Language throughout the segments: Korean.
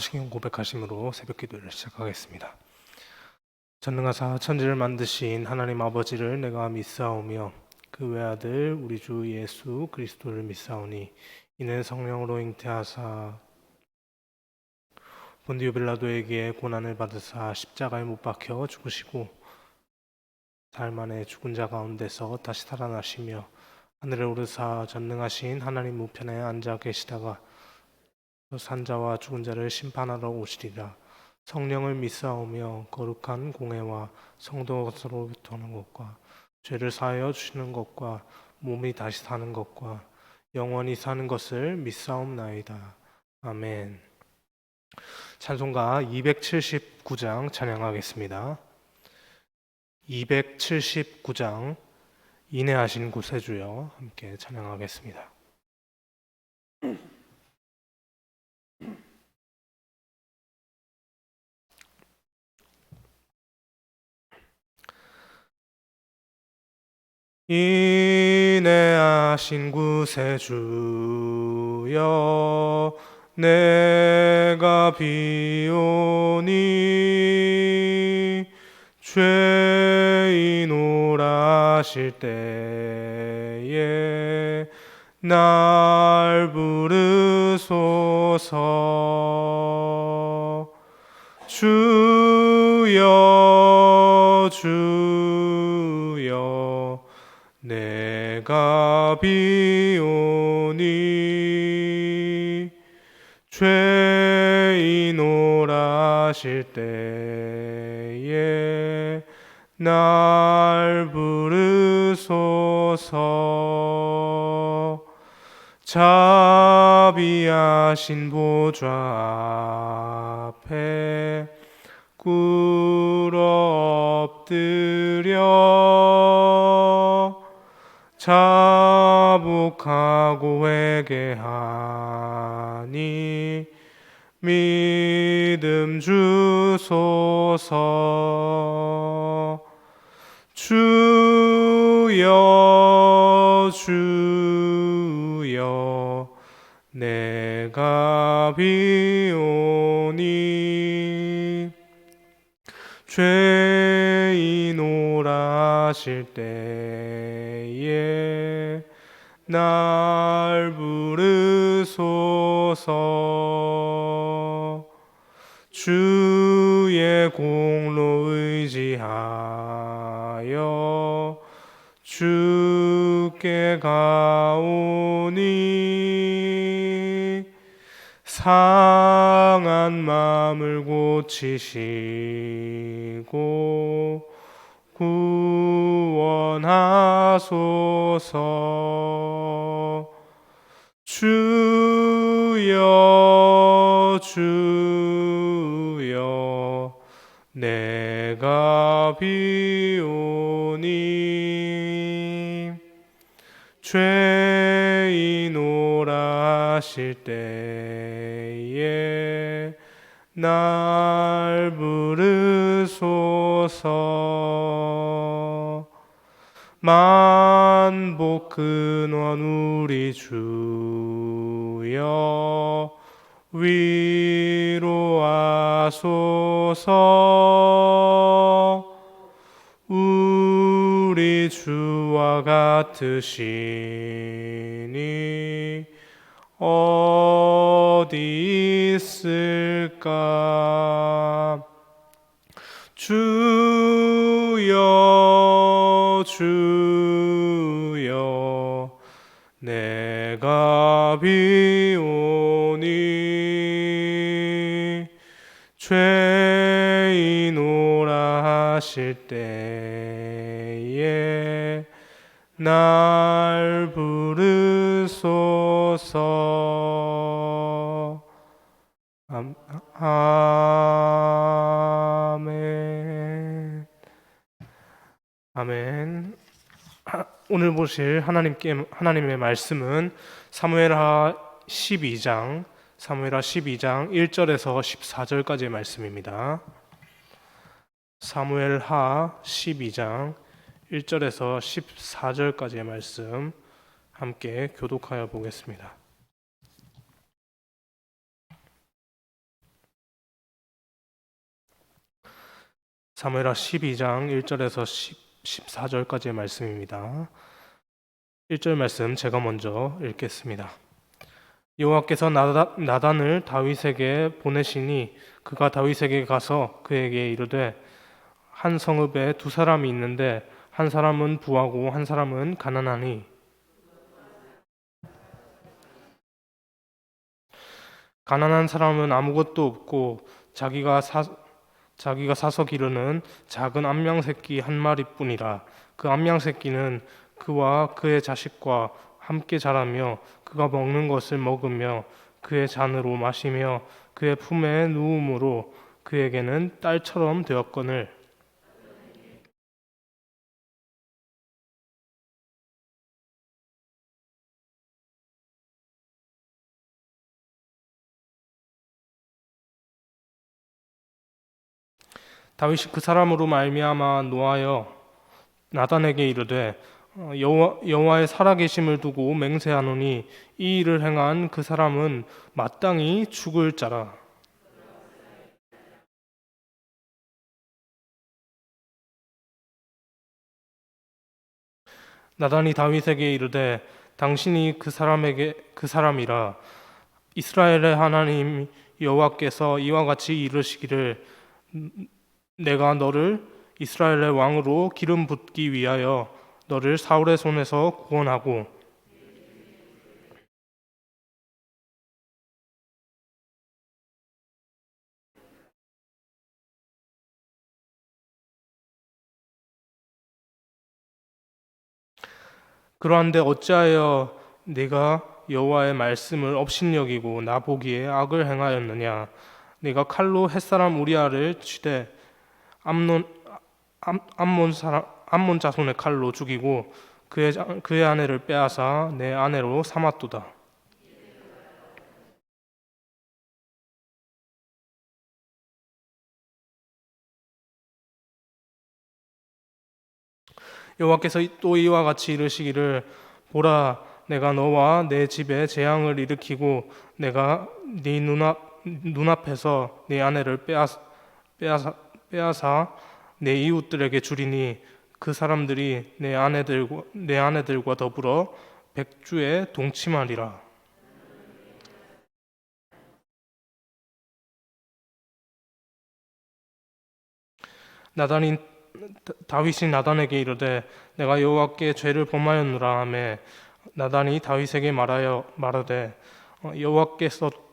사도신경 고백하심으로 새벽 기도를 시작하겠습니다. 전능하사 천지를 만드신 하나님 아버지를 내가 믿사오며 그 외아들 우리 주 예수 그리스도를 믿사오니 이는 성령으로 잉태하사 본디오 빌라도에게 고난을 받으사 십자가에 못 박혀 죽으시고 사흘 만에 죽은 자 가운데서 다시 살아나시며 하늘에 오르사 전능하신 하나님 우편에 앉아 계시다가 산자와 죽은 자를 심판하러 오시리라. 성령을 믿사오며 거룩한 공회와 성도로부터 오는 것과 죄를 사하여 주시는 것과 몸이 다시 사는 것과 영원히 사는 것을 믿사옵나이다. 아멘. 찬송가 279장 찬양하겠습니다. 279장 인내하신 구세주여 함께 찬양하겠습니다. 인내하신 구세주여 내가 비오니 죄인 오라실 때에 날 부르소서. 주여 주여 내가 비오니 죄인 오라실 때에 날 부르소서. 자비하신 보좌 앞에 꿇어 엎드려 자복하고 회개하니 믿음 주소서. 주여 주여 내가 비오니 죄인 오라실 때에 날 부르소서. 주의 공로 의지하여 주께 가오니 상한 마음을 고치시고 구원하소서. 주여 주여 내가 비오니 죄인 오라실 때에 날 부르소서. 만복 근원 우리 주여 위로하소서. 우리 주와 같으시니 어디 있을까. 주여 주여 내가 비오니 죄인 오라실 때에 날 부르소서. 아멘. 아멘. 오늘 보실 하나님의 말씀은 사무엘하 12장 1절에서 14절까지의 말씀입니다. 사무엘하 12장 1절에서 14절까지의 말씀 함께 교독하여 보겠습니다. 사무엘하 12장 1절에서 14절까지의 말씀입니다. 1절 말씀 제가 먼저 읽겠습니다. 여호와께서 나단을 다윗에게 보내시니 그가 다윗에게 가서 그에게 이르되 한 성읍에 두 사람이 있는데 한 사람은 부하고 한 사람은 가난하니 가난한 사람은 아무것도 없고 자기가 사서 기르는 작은 암양 새끼 한 마리뿐이라. 그 암양 새끼는 그와 그의 자식과 함께 자라며 그가 먹는 것을 먹으며 그의 잔으로 마시며 그의 품에 누움으로 그에게는 딸처럼 되었거늘. 다윗이 그 사람으로 말미암아 노하여 나단에게 이르되 여호와의 살아계심을 두고 맹세하노니 이 일을 행한 그 사람은 마땅히 죽을 자라. 나단이 다윗에게 이르되 당신이 그 사람이라. 이스라엘의 하나님 여호와께서 이와 같이 이르시기를 내가 너를 이스라엘의 왕으로 기름 붓기 위하여 너를 사울의 손에서 구원하고 그러한데 어찌하여 네가 여호와의 말씀을 업신여기고 나 보기에 악을 행하였느냐. 네가 칼로 햇사람 우리아를 치되 암몬 자손의 칼로 죽이고 그의 아내를 빼앗아 내 아내로 삼았도다. 여호와께서 또 이와 같이 이르시기를 보라 내가 너와 내 집에 재앙을 일으키고 내가 네 눈앞에서 네 아내를 빼앗아 내 이웃들에게 주리니 그 사람들이 내 아내들과 더불어 백주에 동침하리라. 다윗이 나단에게 이르되 내가 여호와께 죄를 범하였노라 하매 나단이 다윗에게 말하되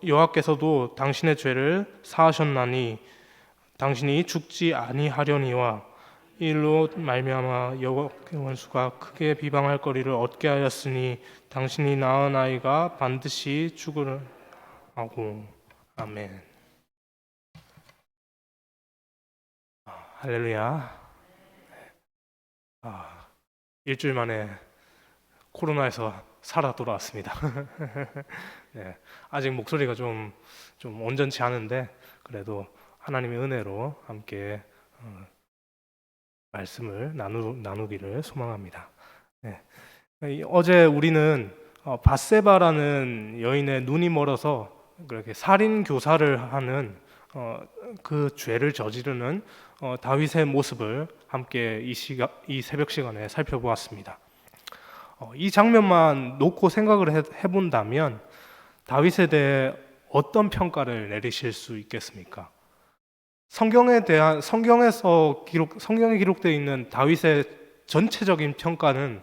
여호와께서도 당신의 죄를 사하셨나니 당신이 죽지 아니하려니와 이 일로 말미암아 여호와의 원수가 크게 비방할 거리를 얻게 하였으니 당신이 낳은 아이가 반드시 죽으려 하고. 아멘. 할렐루야. 일주일 만에 코로나에서 살아 돌아왔습니다. 네, 아직 목소리가 좀 온전치 않은데 그래도 하나님의 은혜로 함께 말씀을 나누기를 소망합니다. 네, 어제 우리는 밧세바라는 여인의 눈이 멀어서 그렇게 살인 교사를 하는 그 죄를 저지르는 다윗의 모습을 함께 이 새벽 시간에 살펴보았습니다. 이 장면만 놓고 생각을 해본다면 다윗에 대해 어떤 평가를 내리실 수 있겠습니까? 성경에 기록되어 있는 다윗의 전체적인 평가는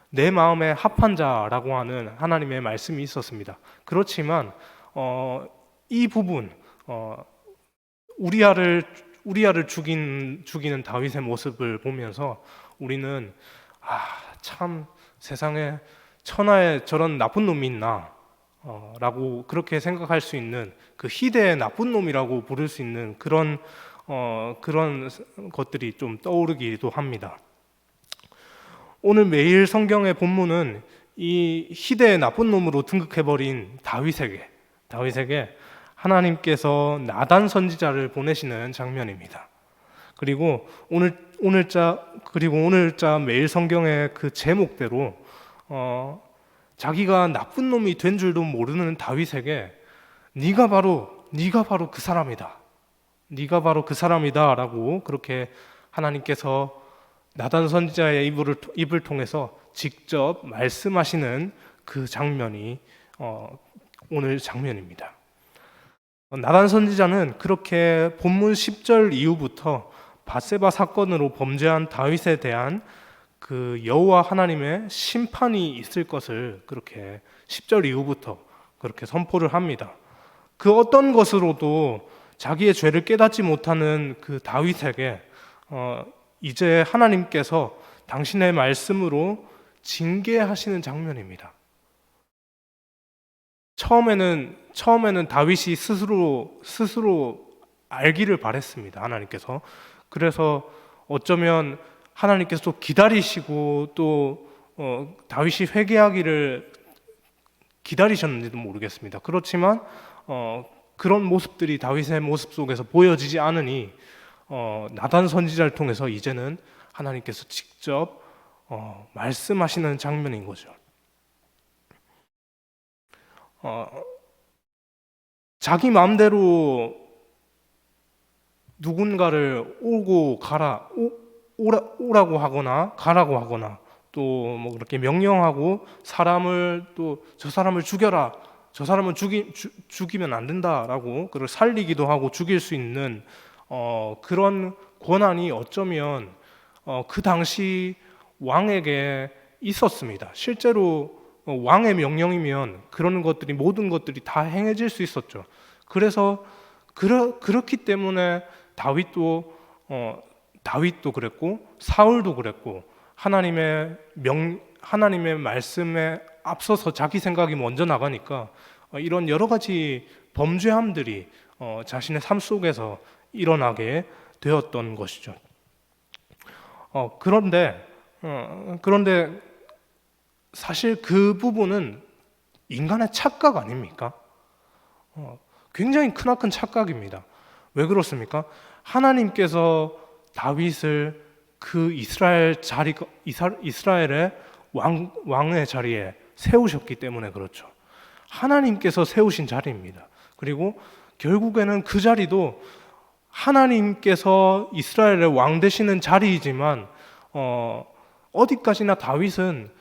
내 마음에 합한 자라고 하는 하나님의 말씀이 있었습니다. 그렇지만 이 부분 우리아를 죽이는 다윗의 모습을 보면서 우리는 참 세상에 천하에 저런 나쁜 놈이 있나 라고 그렇게 생각할 수 있는 그 희대의 나쁜 놈이라고 부를 수 있는 그런 것들이 좀 떠오르기도 합니다. 오늘 매일 성경의 본문은 이 희대의 나쁜 놈으로 등극해버린 다윗에게 하나님께서 나단 선지자를 보내시는 장면입니다. 그리고 오늘자 매일 성경의 그 제목대로 자기가 나쁜 놈이 된 줄도 모르는 다윗에게 네가 바로 그 사람이다. 네가 바로 그 사람이다라고 그렇게 하나님께서 나단 선지자의 입을 통해서 직접 말씀하시는 그 장면이 오늘 장면입니다. 나단 선지자는 그렇게 본문 10절 이후부터 밧세바 사건으로 범죄한 다윗에 대한 그 여호와 하나님의 심판이 있을 것을 그렇게 10절 이후부터 그렇게 선포를 합니다. 그 어떤 것으로도 자기의 죄를 깨닫지 못하는 그 다윗에게 이제 하나님께서 당신의 말씀으로 징계하시는 장면입니다. 처음에는 다윗이 스스로 알기를 바랬습니다. 하나님께서. 그래서 어쩌면 하나님께서 또 기다리시고 또 다윗이 회개하기를 기다리셨는지도 모르겠습니다. 그렇지만 그런 모습들이 다윗의 모습 속에서 보여지지 않으니 나단 선지자를 통해서 이제는 하나님께서 직접 말씀하시는 장면인 거죠. 자기 마음대로 누군가를 오라고 하거나 가라고 하거나 또 뭐 그렇게 명령하고 사람을 또 저 사람을 죽여라, 저 사람은 죽이면 안 된다라고 그걸 살리기도 하고 죽일 수 있는 그런 권한이 어쩌면 그 당시 왕에게 있었습니다. 실제로 왕의 명령이면 그런 것들이 모든 것들이 다 행해질 수 있었죠. 그래서 그렇기 때문에 다윗도 그랬고 사울도 그랬고 하나님의 말씀에 앞서서 자기 생각이 먼저 나가니까 이런 여러 가지 범죄함들이 자신의 삶 속에서 일어나게 되었던 것이죠. 그런데 사실 그 부분은 인간의 착각 아닙니까? 굉장히 크나큰 착각입니다. 왜 그렇습니까? 하나님께서 다윗을 그 이스라엘의 왕의 자리에 세우셨기 때문에 그렇죠. 하나님께서 세우신 자리입니다. 그리고 결국에는 그 자리도 하나님께서 이스라엘의 왕 되시는 자리이지만 어디까지나 다윗은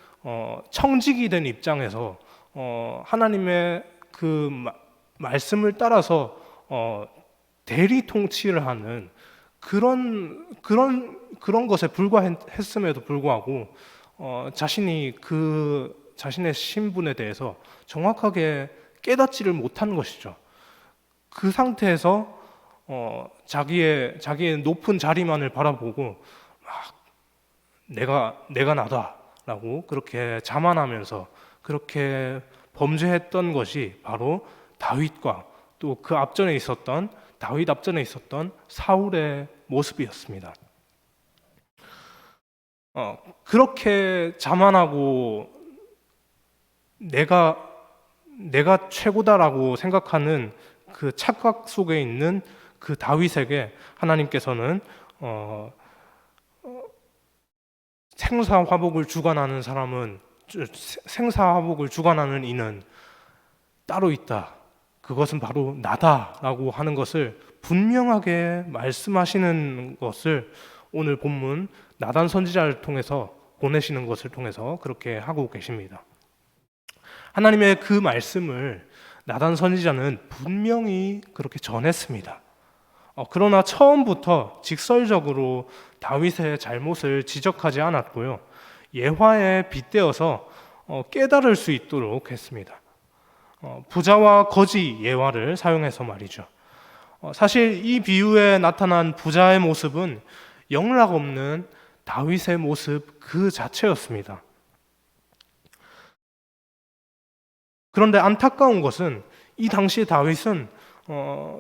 청직이 된 입장에서 하나님의 그 말씀을 따라서 대리 통치를 하는 그런 것에 불과했음에도 불구하고 자신의 신분에 대해서 정확하게 깨닫지를 못한 것이죠. 그 상태에서 자기의 높은 자리만을 바라보고 막 내가 나다라고 그렇게 자만하면서 그렇게 범죄했던 것이 바로 다윗과 또 그 다윗 앞전에 있었던 사울의 모습이었습니다. 그렇게 자만하고 내가 최고다라고 생각하는 그 착각 속에 있는 그 다윗에게 하나님께서는 생사화복을 주관하는 이는 따로 있다. 그것은 바로 나다라고 하는 것을 분명하게 말씀하시는 것을 오늘 본문 나단 선지자를 통해서 보내시는 것을 통해서 그렇게 하고 계십니다. 하나님의 그 말씀을 나단 선지자는 분명히 그렇게 전했습니다. 그러나 처음부터 직설적으로 다윗의 잘못을 지적하지 않았고요. 예화에 빗대어서 깨달을 수 있도록 했습니다. 부자와 거지 예화를 사용해서 말이죠. 사실 이 비유에 나타난 부자의 모습은 영락 없는 다윗의 모습 그 자체였습니다. 그런데 안타까운 것은 이 당시 다윗은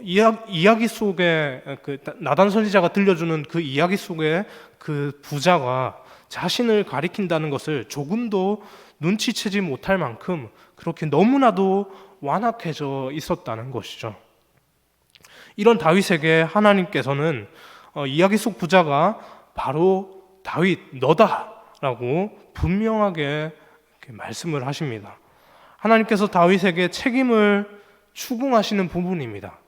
이야기 속에 그 나단 선지자가 들려주는 그 이야기 속에 그 부자가 자신을 가리킨다는 것을 조금도 눈치채지 못할 만큼 그렇게 너무나도 완악해져 있었다는 것이죠. 이런 다윗에게 하나님께서는 이야기 속 부자가 바로 다윗 너다라고 분명하게 말씀을 하십니다. 하나님께서 다윗에게 책임을 추궁하시는 부분입니다.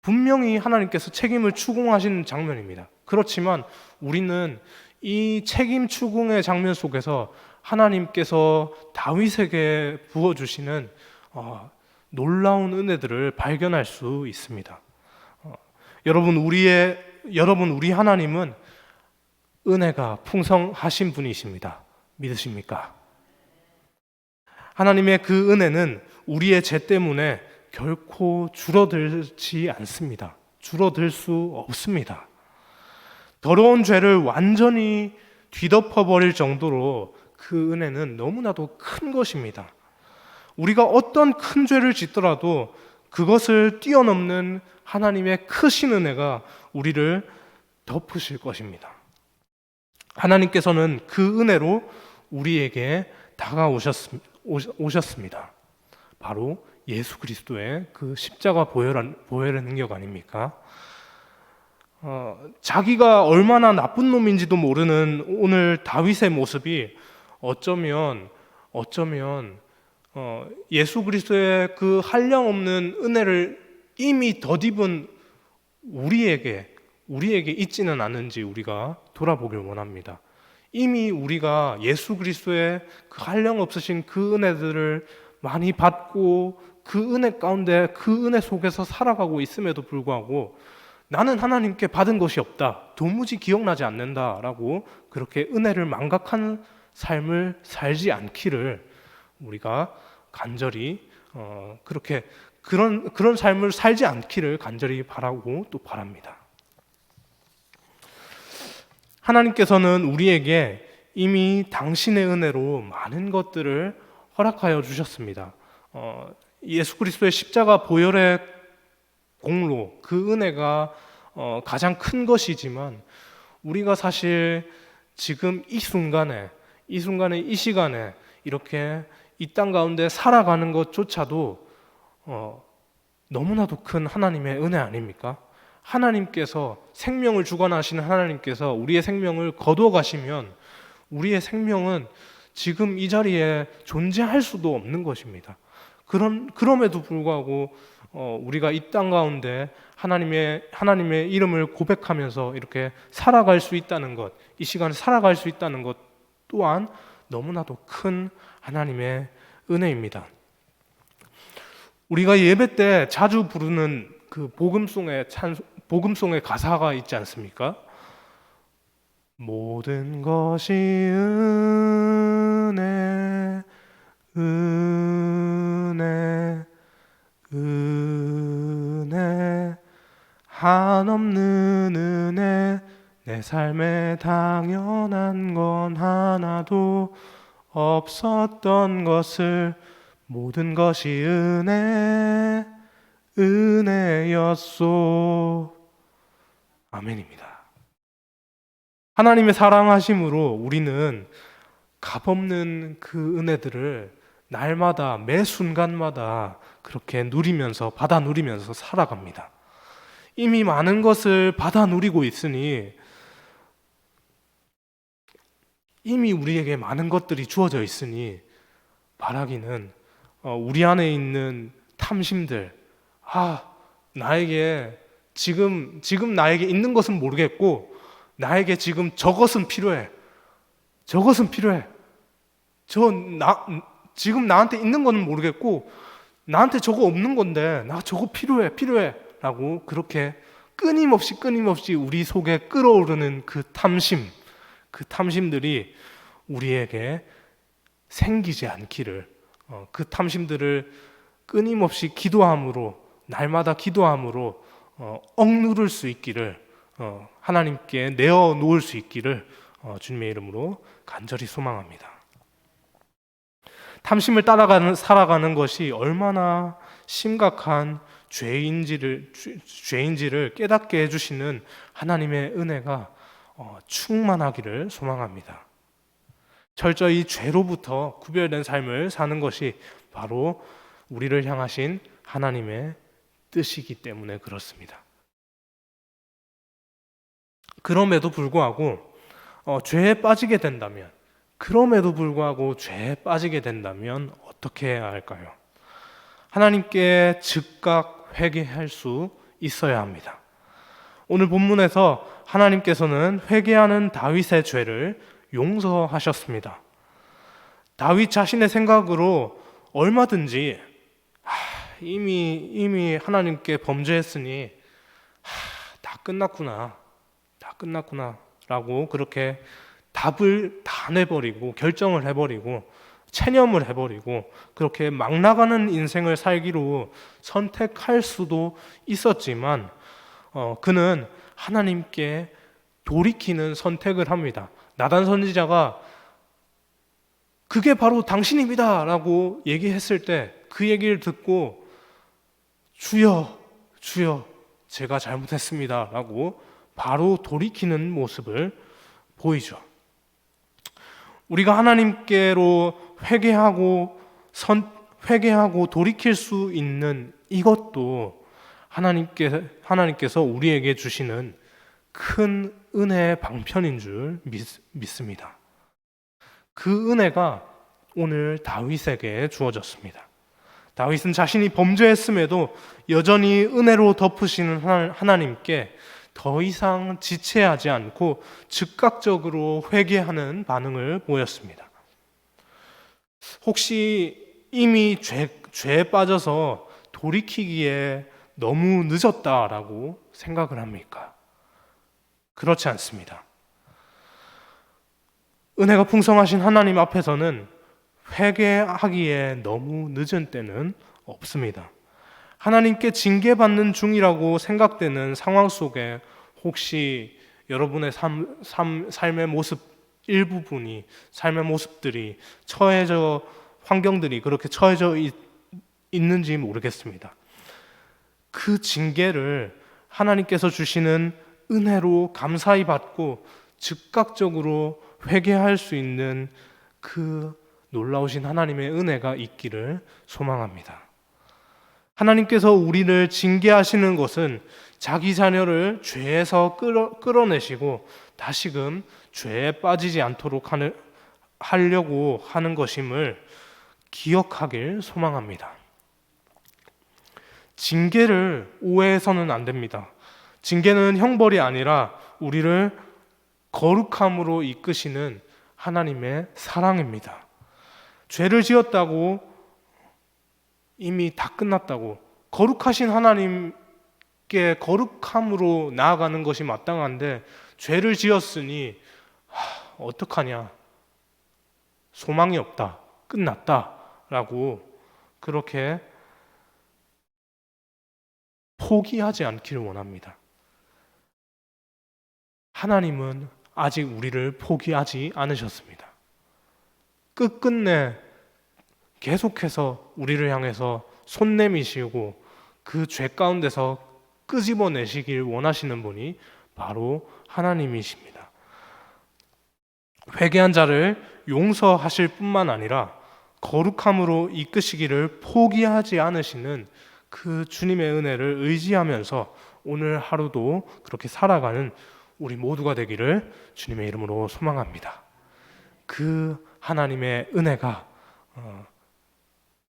분명히 하나님께서 책임을 추궁하시는 장면입니다. 그렇지만 우리는 이 책임 추궁의 장면 속에서 하나님께서 다윗에게 부어주시는 놀라운 은혜들을 발견할 수 있습니다. 여러분, 우리 하나님은 은혜가 풍성하신 분이십니다. 믿으십니까? 하나님의 그 은혜는 우리의 죄 때문에 결코 줄어들지 않습니다. 줄어들 수 없습니다. 더러운 죄를 완전히 뒤덮어버릴 정도로 그 은혜는 너무나도 큰 것입니다. 우리가 어떤 큰 죄를 짓더라도 그것을 뛰어넘는 하나님의 크신 은혜가 우리를 덮으실 것입니다. 하나님께서는 그 은혜로 우리에게 다가오셨습니다. 바로 예수 그리스도의 그 십자가 보혈의 능력 아닙니까? 자기가 얼마나 나쁜 놈인지도 모르는 오늘 다윗의 모습이 어쩌면 예수 그리스도의 그 한량없는 은혜를 이미 덧입은 우리에게 있지는 않은지 우리가 돌아보길 원합니다. 이미 우리가 예수 그리스도의 그 한량없으신 그 은혜들을 많이 받고 그 은혜 가운데 그 은혜 속에서 살아가고 있음에도 불구하고 나는 하나님께 받은 것이 없다, 도무지 기억나지 않는다라고 그렇게 은혜를 망각한 삶을 살지 않기를 우리가 간절히 그런 삶을 살지 않기를 간절히 바라고 또 바랍니다. 하나님께서는 우리에게 이미 당신의 은혜로 많은 것들을 허락하여 주셨습니다. 예수 그리스도의 십자가 보혈의 공로, 그 은혜가 가장 큰 것이지만 우리가 사실 지금 이 순간에 이 시간에 이렇게 이 땅 가운데 살아가는 것조차도 너무나도 큰 하나님의 은혜 아닙니까? 하나님께서 생명을 주관하시는 하나님께서 우리의 생명을 거둬가시면 우리의 생명은 지금 이 자리에 존재할 수도 없는 것입니다. 그럼에도 불구하고 우리가 이 땅 가운데 하나님의 이름을 고백하면서 이렇게 살아갈 수 있다는 것, 이 시간에 살아갈 수 있다는 것 또한 너무나도 큰 하나님의 은혜입니다. 우리가 예배 때 자주 부르는 그 복음송의 가사가 있지 않습니까? 모든 것이 은혜, 은혜, 은혜, 한없는 은혜, 내 삶에 당연한 건 하나도 없었던 것을 모든 것이 은혜, 은혜였소. 아멘입니다. 하나님의 사랑하심으로 우리는 값없는 그 은혜들을 날마다 매 순간마다 그렇게 누리면서 받아 누리면서 살아갑니다. 이미 많은 것을 받아 누리고 있으니 이미 우리에게 많은 것들이 주어져 있으니 바라기는 우리 안에 있는 탐심들, 나에게 지금 나에게 있는 것은 모르겠고 나에게 지금 저것은 필요해. 지금 나한테 있는 거는 모르겠고 나한테 저거 없는 건데 나 저거 필요해 라고 그렇게 끊임없이 우리 속에 끓어오르는 그 탐심들이 우리에게 생기지 않기를, 그 탐심들을 끊임없이 날마다 기도함으로 억누를 수 있기를, 하나님께 내어놓을 수 있기를 주님의 이름으로 간절히 소망합니다. 탐심을 살아가는 것이 얼마나 심각한 죄인지를 깨닫게 해주시는 하나님의 은혜가 충만하기를 소망합니다. 철저히 죄로부터 구별된 삶을 사는 것이 바로 우리를 향하신 하나님의 뜻이기 때문에 그렇습니다. 그럼에도 불구하고 죄에 빠지게 된다면 어떻게 해야 할까요? 하나님께 즉각 회개할 수 있어야 합니다. 오늘 본문에서 하나님께서는 회개하는 다윗의 죄를 용서하셨습니다. 다윗 자신의 생각으로 얼마든지 이미 하나님께 범죄했으니 다 끝났구나 라고 그렇게 답을 다 내버리고 결정을 해버리고 체념을 해버리고 그렇게 막 나가는 인생을 살기로 선택할 수도 있었지만 그는 하나님께 돌이키는 선택을 합니다. 나단 선지자가 그게 바로 당신입니다 라고 얘기했을 때 그 얘기를 듣고 주여 제가 잘못했습니다 라고 바로 돌이키는 모습을 보이죠. 우리가 하나님께로 회개하고 돌이킬 수 있는 이것도 하나님께서 우리에게 주시는 큰 은혜의 방편인 줄 믿습니다. 그 은혜가 오늘 다윗에게 주어졌습니다. 다윗은 자신이 범죄했음에도 여전히 은혜로 덮으시는 하나님께 더 이상 지체하지 않고 즉각적으로 회개하는 반응을 보였습니다. 혹시 이미 죄에 빠져서 돌이키기에 너무 늦었다라고 생각을 합니까? 그렇지 않습니다. 은혜가 풍성하신 하나님 앞에서는 회개하기에 너무 늦은 때는 없습니다. 하나님께 징계받는 중이라고 생각되는 상황 속에 혹시 여러분의 삶의 모습 일부분이 삶의 모습들이 환경들이 그렇게 처해져 있는지 모르겠습니다. 그 징계를 하나님께서 주시는 은혜로 감사히 받고 즉각적으로 회개할 수 있는 그 놀라우신 하나님의 은혜가 있기를 소망합니다. 하나님께서 우리를 징계하시는 것은 자기 자녀를 죄에서 끌어내시고 다시금 죄에 빠지지 않도록 하려고 하는 것임을 기억하길 소망합니다. 징계를 오해해서는 안 됩니다. 징계는 형벌이 아니라 우리를 거룩함으로 이끄시는 하나님의 사랑입니다. 죄를 지었다고 이미 다 끝났다고 거룩하신 하나님께 거룩함으로 나아가는 것이 마땅한데 죄를 지었으니 어떡하냐, 소망이 없다, 끝났다 라고 그렇게 포기하지 않기를 원합니다. 하나님은 아직 우리를 포기하지 않으셨습니다. 끝끝내 계속해서 우리를 향해서 손 내미시고 그 죄 가운데서 끄집어내시길 원하시는 분이 바로 하나님이십니다. 회개한 자를 용서하실 뿐만 아니라 거룩함으로 이끄시기를 포기하지 않으시는 그 주님의 은혜를 의지하면서 오늘 하루도 그렇게 살아가는 우리 모두가 되기를 주님의 이름으로 소망합니다. 그 하나님의 은혜가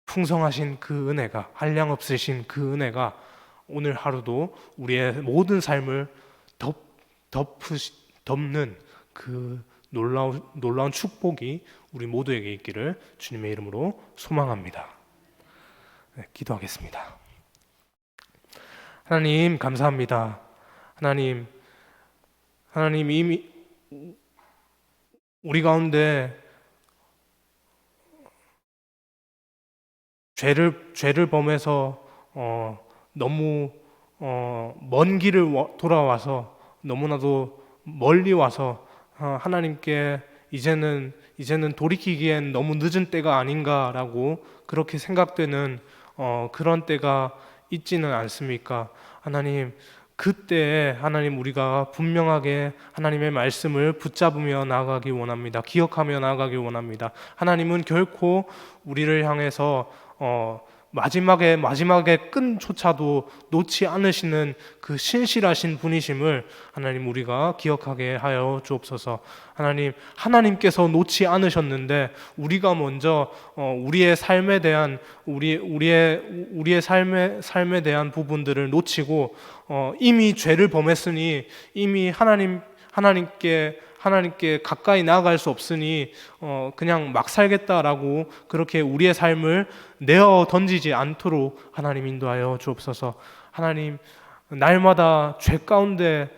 풍성하신 그 은혜가 한량없으신 그 은혜가 오늘 하루도 우리의 모든 삶을 덮는 그 놀라운 축복이 우리 모두에게 있기를 주님의 이름으로 소망합니다. 네, 기도하겠습니다. 하나님 감사합니다. 하나님 이미 우리 가운데 죄를 범해서 너무 먼 길을 돌아와서 너무나도 멀리 와서 하나님께 이제는 돌이키기엔 너무 늦은 때가 아닌가라고 그렇게 생각되는 그런 때가 있지는 않습니까? 하나님, 그때 하나님 우리가 분명하게 하나님의 말씀을 붙잡으며 나아가기 원합니다. 기억하며 나아가기 원합니다. 하나님은 결코 우리를 향해서 마지막에 끈조차도 놓지 않으시는 그 신실하신 분이심을 하나님 우리가 기억하게 하여 주옵소서. 하나님께서 놓지 않으셨는데 우리가 먼저 우리의 삶에 대한 우리의 삶에 대한 부분들을 놓치고 이미 죄를 범했으니 이미 하나님께 가까이 나아갈 수 없으니 그냥 막 살겠다라고 그렇게 우리의 삶을 내어 던지지 않도록 하나님 인도하여 주옵소서. 하나님, 날마다 죄 가운데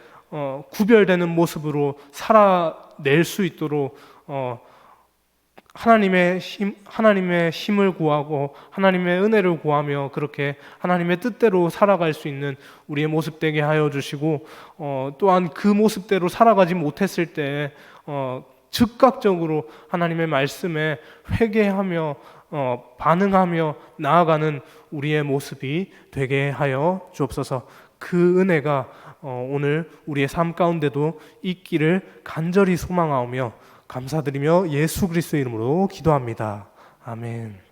구별되는 모습으로 살아낼 수 있도록 하나님의 힘을 구하고 하나님의 은혜를 구하며 그렇게 하나님의 뜻대로 살아갈 수 있는 우리의 모습 되게 하여 주시고, 또한 그 모습대로 살아가지 못했을 때 즉각적으로 하나님의 말씀에 회개하며 반응하며 나아가는 우리의 모습이 되게 하여 주옵소서. 그 은혜가 오늘 우리의 삶 가운데도 있기를 간절히 소망하오며 감사드리며 예수 그리스도의 이름으로 기도합니다. 아멘.